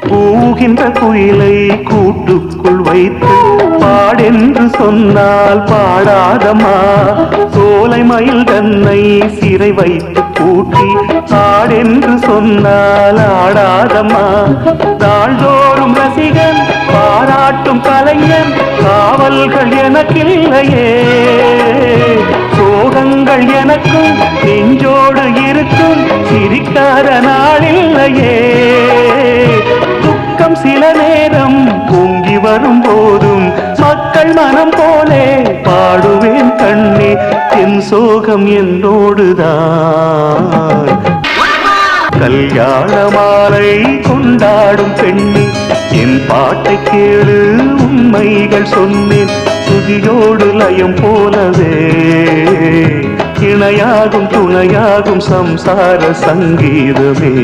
கூகின்ற குயிலை கூட்டுக்குள் வைத்து பாடென்று சொன்னால் பாடாதம்மா. சோலை மயில் தன்னை சிறை வைத்து கூட்டி ஆடென்று சொன்னால் ஆடாதம்மா. நாள்தோறும் ரசிகன் பாராட்டும் கலைஞன் காவல்கள் எனக்கில்லையே. சோகங்கள் எனக்கும் நெஞ்சோடு இருக்கும் சிரிக்காத நாளில்லையே. துக்கம் சில நேரம் பொங்கி வரும் போதும் மக்கள் மனம் போலே பாடுவேன் கண்ணே. என் சோகம் என்னோடுதான். கல்யாண மாலை கொண்டாடும் பெண்ணே, என் பாட்டை கேளு உண்மைகள் சொன்னேன். துதியோடு லயம் போலவே இணையாகும் துணையாகும் சம்சார சங்கீதமே.